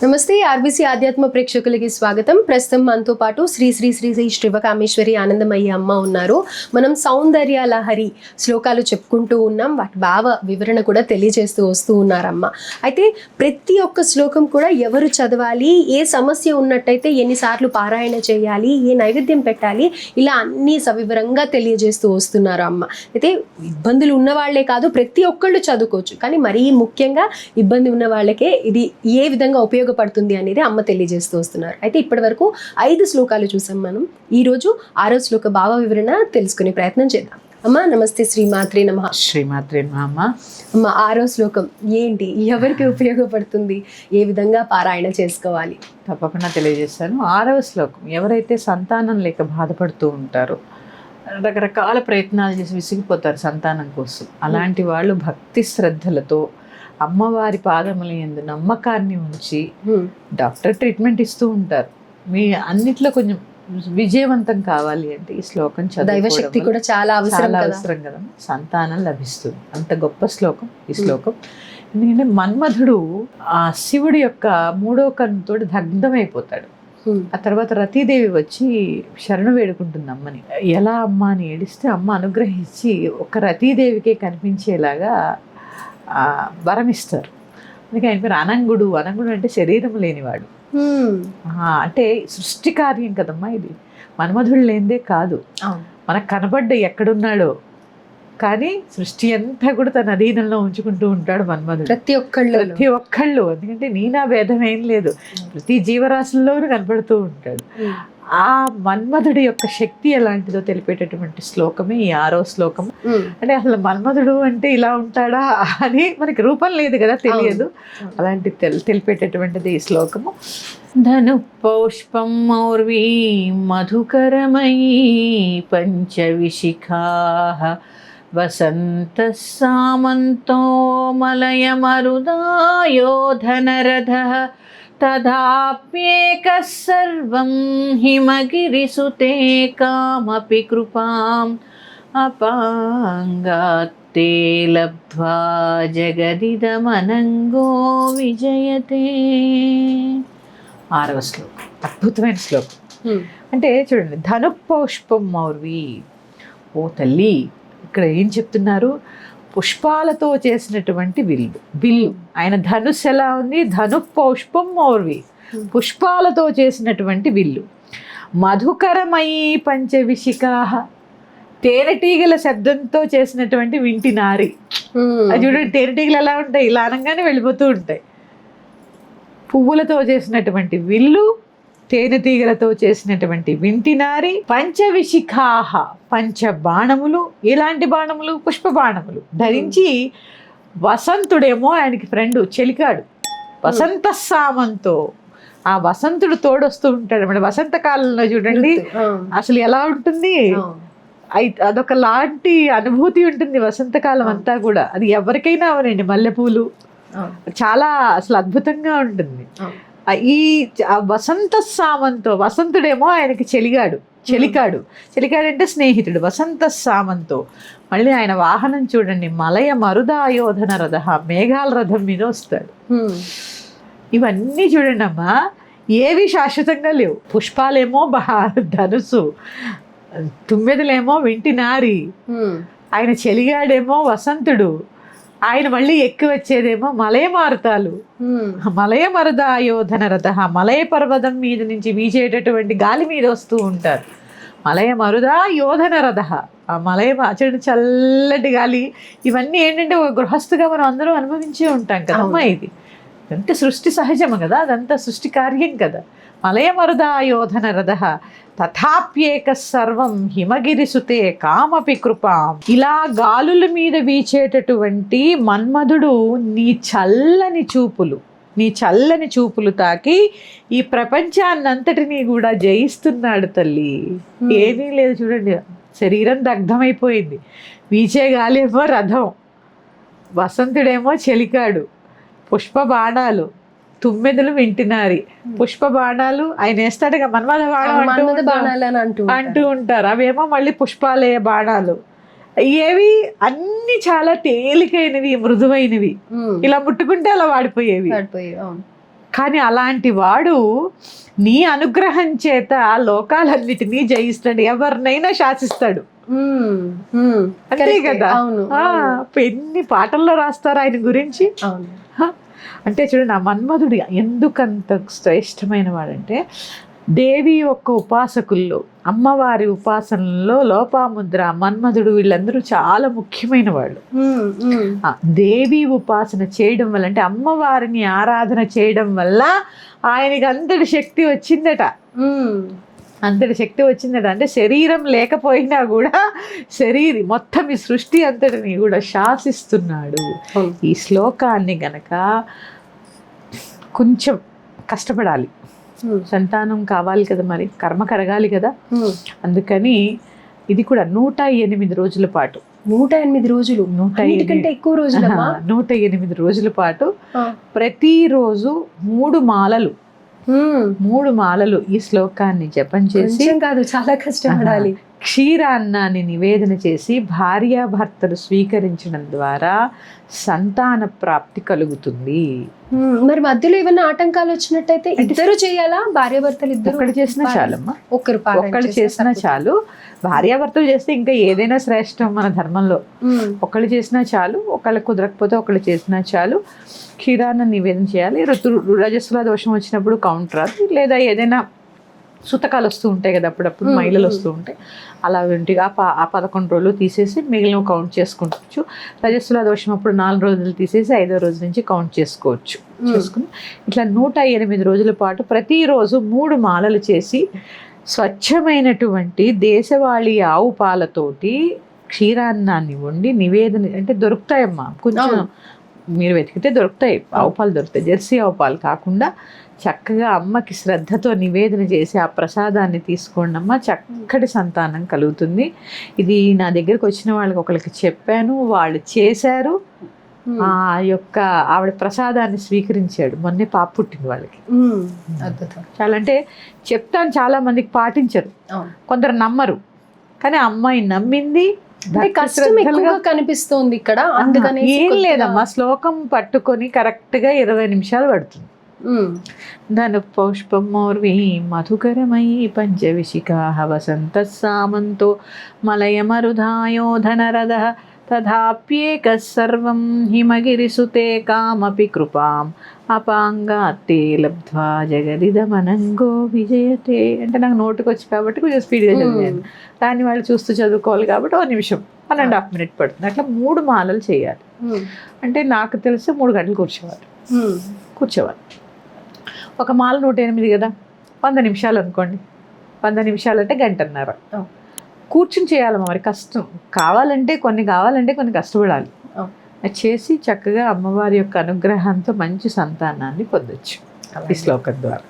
నమస్తే ఆర్బీసీ ఆధ్యాత్మ ప్రేక్షకులకి స్వాగతం. ప్రస్తుతం మనతో పాటు శ్రీ శ్రీ శ్రీ శ్రీ శివకామేశ్వరి ఆనందమయ్య అమ్మ ఉన్నారు. మనం సౌందర్య లహరి శ్లోకాలు చెప్పుకుంటూ ఉన్నాం, వాటి భావ వివరణ కూడా తెలియజేస్తూ వస్తూ ఉన్నారమ్మ. అయితే ప్రతి ఒక్క శ్లోకం కూడా ఎవరు చదవాలి, ఏ సమస్య ఉన్నట్టయితే ఎన్నిసార్లు పారాయణ చేయాలి, ఏ నైవేద్యం పెట్టాలి, ఇలా అన్నీ సవివరంగా తెలియజేస్తూ వస్తున్నారు అమ్మ. అయితే ఇబ్బందులు ఉన్న వాళ్ళే కాదు, ప్రతి ఒక్కళ్ళు చదువుకోవచ్చు, కానీ మరీ ముఖ్యంగా ఇబ్బంది ఉన్న వాళ్ళకే ఇది ఏ విధంగా ఉపయోగపడుతుంది అనేది అమ్మ తెలియజేస్తూ వస్తున్నారు. అయితే ఇప్పటి వరకు 5 శ్లోకాలు చూసాం మనం. ఈరోజు 6వ శ్లోక భావ వివరణ తెలుసుకునే ప్రయత్నం చేద్దాం. అమ్మ నమస్తే. శ్రీమాత్రే నమః. శ్రీమాత్రే నమః. అమ్మ 6వ శ్లోకం ఏంటి, ఎవరికి ఉపయోగపడుతుంది, ఏ విధంగా పారాయణ చేసుకోవాలి? తప్పకుండా తెలియజేస్తాను. 6వ శ్లోకం, ఎవరైతే సంతానం లేక బాధపడుతూ ఉంటారో, రకరకాల ప్రయత్నాలు చేసి విసిగిపోతారు సంతానం కోసం, అలాంటి వాళ్ళు భక్తి శ్రద్ధలతో అమ్మవారి పాదముల యందు నమ్మకాన్ని ఉంచి డాక్టర్ ట్రీట్మెంట్ ఇస్తూ ఉంటారు. మీ అన్నిట్లో కొంచెం విజయవంతం కావాలి అంటే ఈ శ్లోకం దైవశక్తి కూడా చాలా అవసరం కదా, సంతానం లభిస్తుంది. అంత గొప్ప శ్లోకం ఈ శ్లోకం. ఎందుకంటే మన్మధుడు ఆ శివుడి యొక్క 3వ కన్నుతో దగ్ధమైపోతాడు. ఆ తర్వాత రతీదేవి వచ్చి శరణు వేడుకుంటుంది అమ్మని. ఎలా అమ్మ అని ఏడిస్తే అమ్మ అనుగ్రహించి ఒక రతీదేవికే కనిపించేలాగా వరమిస్తారు. అందుకే ఆయన పేరు అనంగుడు. అనంగుడు అంటే శరీరం లేనివాడు. అంటే సృష్టి కార్యం కదమ్మా ఇది, మన్మధుడు లేనిదే కాదు. మనకు కనబడ్డ ఎక్కడున్నాడో కానీ సృష్టి అంతా కూడా తన అధీనంలో ఉంచుకుంటూ ఉంటాడు మన్మధుడు. ప్రతి ఒక్కళ్ళు ఎందుకంటే నీనా భేదం ఏం లేదు, ప్రతి జీవరాశుల్లోనూ కనపడుతూ ఉంటాడు. ఆ మన్మధుడి యొక్క శక్తి ఎలాంటిదో తెలిపేటటువంటి శ్లోకమే ఈ 6వ శ్లోకం. అంటే అసలు మన్మధుడు అంటే ఇలా ఉంటాడా అని మనకి రూపం లేదు కదా, తెలియదు. అలాంటి తెలిపేటటువంటిది ఈ శ్లోకము. ధను పౌష్పం మౌర్వీ మధుకరమయీ పంచవిశిఖా వసంత సామంతో మలయమరుదాయోధనరథః తదాప్యేకః సర్వం హిమగిరిసుతే కామపి కృపాం అపాంగాత్తే లబ్ధ్వా జగదిదమనంగో విజయతే. 6వ శ్లోకం అద్భుతమైన శ్లోకం. అంటే చూడండి, ధను పౌష్పం మౌర్వి. ఓ తల్లి, ఇక్కడ ఏం చెప్తున్నారు? పుష్పాలతో చేసినటువంటి బిల్లు. ఆయన ధనుస్సు ఎలా ఉంది? ధను పౌష్పం మౌర్వి, పుష్పాలతో చేసినటువంటి బిల్లు. మధుకరమయీ పంచవిశిఖాః, తేనెటీగల శబ్దంతో చేసినటువంటి వింటి నారి. అది చూడండి, తేనెటీగలు ఎలా ఉంటాయి, ఇలా అనగానే వెళ్ళిపోతూ ఉంటాయి. పువ్వులతో చేసినటువంటి విల్లు, తేనెటీగలతో చేసినటువంటి వింటినారి. పంచవిశిఖాః, పంచబాణములు. ఎలాంటి బాణములు? పుష్ప బాణములు ధరించి. వసంతుడేమో ఆయనకి ఫ్రెండ్, చెలికాడు. వసంత సామంతో, ఆ వసంతుడు తోడొస్తూ ఉంటాడు అన్నమాట. వసంతకాలంలో చూడండి అసలు ఎలా ఉంటుంది, అదొక లాంటి అనుభూతి ఉంటుంది వసంతకాలం అంతా కూడా. అది ఎవరికైనా అవనండి, మల్లెపూలు చాలా అసలు అద్భుతంగా ఉంటుంది. ఈ వసంత సామంతో, వసంతుడేమో ఆయనకి చెలికాడు అంటే స్నేహితుడు. వసంత సామంతో, మళ్ళీ ఆయన వాహనం చూడండి, మలయ మరుదాయోధన రథ, మేఘాల రథం మీద వస్తాడు. ఇవన్నీ చూడండి అమ్మా, ఏవి శాశ్వతంగా లేవు. పుష్పాలేమో ధనుసు, తుమ్మెదలేమో వింటి నారి, ఆయన చెలిగాడేమో వసంతుడు, ఆయన మళ్ళీ ఎక్కువ వచ్చేదేమో మలయ మారుతాలు. మలయ మరుదాయోధన రథ, మలయ పర్వతం మీద నుంచి వీచేటటువంటి గాలి మీద వస్తూ ఉంటారు. మలయ మరుదాయోధన రథ, ఆ మలయ చూడండి చల్లటి గాలి. ఇవన్నీ ఏంటంటే ఒక గృహస్థుగా మనం అందరూ అనుభవించే ఉంటాం కదమ్మా. ఇది అదంతా సృష్టి సహజము కదా, అదంతా సృష్టి కార్యం కదా. మలయ మరుదాయోధన రథ తథాప్యేక సర్వం హిమగిరిసుతే కామపి కృపాం. ఇలా గాలుల మీద వీచేటటువంటి మన్మధుడు నీ చల్లని చూపులు తాకి ఈ ప్రపంచాన్నంతటినీ కూడా జయిస్తున్నాడు తల్లి. ఏమీ లేదు చూడండి, శరీరం దగ్ధమైపోయింది. వీచే గాలేమో రథం, వసంతుడేమో చెలికాడు, పుష్ప బాణాలు, తుమ్మెదలు వింటినారి. పుష్ప బాణాలు ఆయన వేస్తాడుగా, మన్మథ బాణాలు అంటూ ఉంటారు. అవేమో మళ్ళీ పుష్పాలే బాణాలు. ఏవి అన్ని చాలా తేలికైనవి, మృదువైనవి. ఇలా ముట్టుకుంటే అలా వాడిపోయేవి. కానీ అలాంటి వాడు నీ అనుగ్రహం చేత లోకాలన్నిటినీ జయిస్తాడు, ఎవరినైనా శాసిస్తాడు. అంతే కదా. అవును. ఎన్ని పాటల్లో రాస్తారు ఆయన గురించి. అవును. అంటే చూడండి, ఆ మన్మధుడు ఎందుకంత శ్రేష్టమైన వాడంటే, దేవి యొక్క ఉపాసకుల్లో, అమ్మవారి ఉపాసనలో లోపాముద్ర, మన్మధుడు వీళ్ళందరూ చాలా ముఖ్యమైన వాళ్ళు. దేవి ఉపాసన చేయడం వల్ల, అంటే అమ్మవారిని ఆరాధన చేయడం వల్ల ఆయనకి అంతటి శక్తి వచ్చిందట. అంతటి శక్తి వచ్చిందట. అంటే శరీరం లేకపోయినా కూడా మొత్తం ఈ సృష్టి అంతటిని కూడా శాసిస్తున్నాడు. ఈ శ్లోకాన్ని గనక కొంచెం కష్టపడాలి, సంతానం కావాలి కదా, మరి కర్మ కరగాలి కదా. అందుకని ఇది కూడా 108 రోజుల పాటు, 108 రోజులు, 108 కంటే ఎక్కువ రోజులు, 108 రోజుల పాటు ప్రతిరోజు 3 మాలలు ఈ శ్లోకాన్ని జపం చేసి, కాదు చాలా కష్టపడాలి, క్షీరాన్నాన్ని నివేదన చేసి భార్యాభర్తలు స్వీకరించడం ద్వారా సంతాన ప్రాప్తి కలుగుతుంది. మరి మధ్యలో ఏమైనా ఆటంకాలు వచ్చినట్టయితే ఇద్దరు చేయాలా? భార్యాభర్తలు ఇద్దరు ఒక్కడు చేసినా చాలమ్మా, ఒక్కళ్ళు చేసినా చాలు. భార్యాభర్తలు చేస్తే ఇంకా ఏదైనా శ్రేష్టం మన ధర్మంలో. ఒకళ్ళు చేసినా చాలు, ఒకళ్ళు కుదరకపోతే ఒకళ్ళు చేసినా చాలు. క్షీరాన్న నివేదన చేయాలి. రజస్సుల దోషం వచ్చినప్పుడు కౌంట్ రాదు, లేదా ఏదైనా సూతకాలు వస్తూ ఉంటాయి కదా, అప్పుడప్పుడు మహిళలు వస్తూ ఉంటాయి, అలా ఆ 11 రోజులు తీసేసి మిగిలిన కౌంట్ చేసుకోవచ్చు. రజస్సుల దోషం అప్పుడు 4 రోజులు తీసేసి 5వ రోజు నుంచి కౌంట్ చేసుకోవచ్చు. చేసుకుని ఇట్లా 108 రోజుల పాటు ప్రతిరోజు 3 మాలలు చేసి స్వచ్ఛమైనటువంటి దేశవాళీ ఆవు పాలతోటి క్షీరాన్నాన్ని వండి నివేదన, అంటే దొరుకుతాయమ్మా, కొంచెం మీరు వెతికితే దొరుకుతాయి, ఆవు పాలు దొరుకుతాయి, జెర్సీ ఆవు పాలు కాకుండా చక్కగా అమ్మకి శ్రద్ధతో నివేదన చేసి ఆ ప్రసాదాన్ని తీసుకోండి అమ్మ, చక్కటి సంతానం కలుగుతుంది. ఇది నా దగ్గరకు వచ్చిన వాళ్ళకి ఒకరికి చెప్పాను, వాళ్ళు చేశారు. ఆ యొక్క ఆవిడ ప్రసాదాన్ని స్వీకరించాడు. మొన్నే పాప పుట్టింది వాళ్ళకి. చాలా అంటే చెప్తాను, చాలా మందికి పాటించరు, కొందరు నమ్మరు, కానీ అమ్మాయి నమ్మింది. కనిపిస్తుంది ఇక్కడ. అందుకని ఏం లేదమ్మా, శ్లోకం పట్టుకొని కరెక్ట్గా 20 నిమిషాలు పడుతుంది. ధనుఃపుష్పమౌర్వీ మధుకరమయీ పంచవిశిఖాః వసంతః సామంతో మలయమరుధాయో ధనరథః తథాప్యేకः సర్వం హిమగిరిసుతే కామపి కృపాం అపాంగాత్తే లబ్ధ్వా జగదిదమనంగో విజయతే. అంటే నాకు నోటుకు వచ్చి కాబట్టి కొంచెం స్పీడ్గా చదివాను, దాన్ని వాళ్ళు చూస్తూ చదువుకోవాలి కాబట్టి 1 నిమిషం 1.5 మినిట్ పడుతుంది. అట్లా 3 మాలలు చేయాలి. అంటే నాకు తెలిసి 3 గంటలు కూర్చోవాలి. ఒక మాల 108 కదా, 100 నిమిషాలు అనుకోండి. 100 నిమిషాలు అంటే 1 గంటన్నర కూర్చుని చేయాలి. మరి కష్టం కావాలంటే కొన్ని కష్టపడాలి. అది చేసి చక్కగా అమ్మవారి యొక్క అనుగ్రహంతో మంచి సంతానాన్ని పొందొచ్చు ఈ శ్లోకం ద్వారా.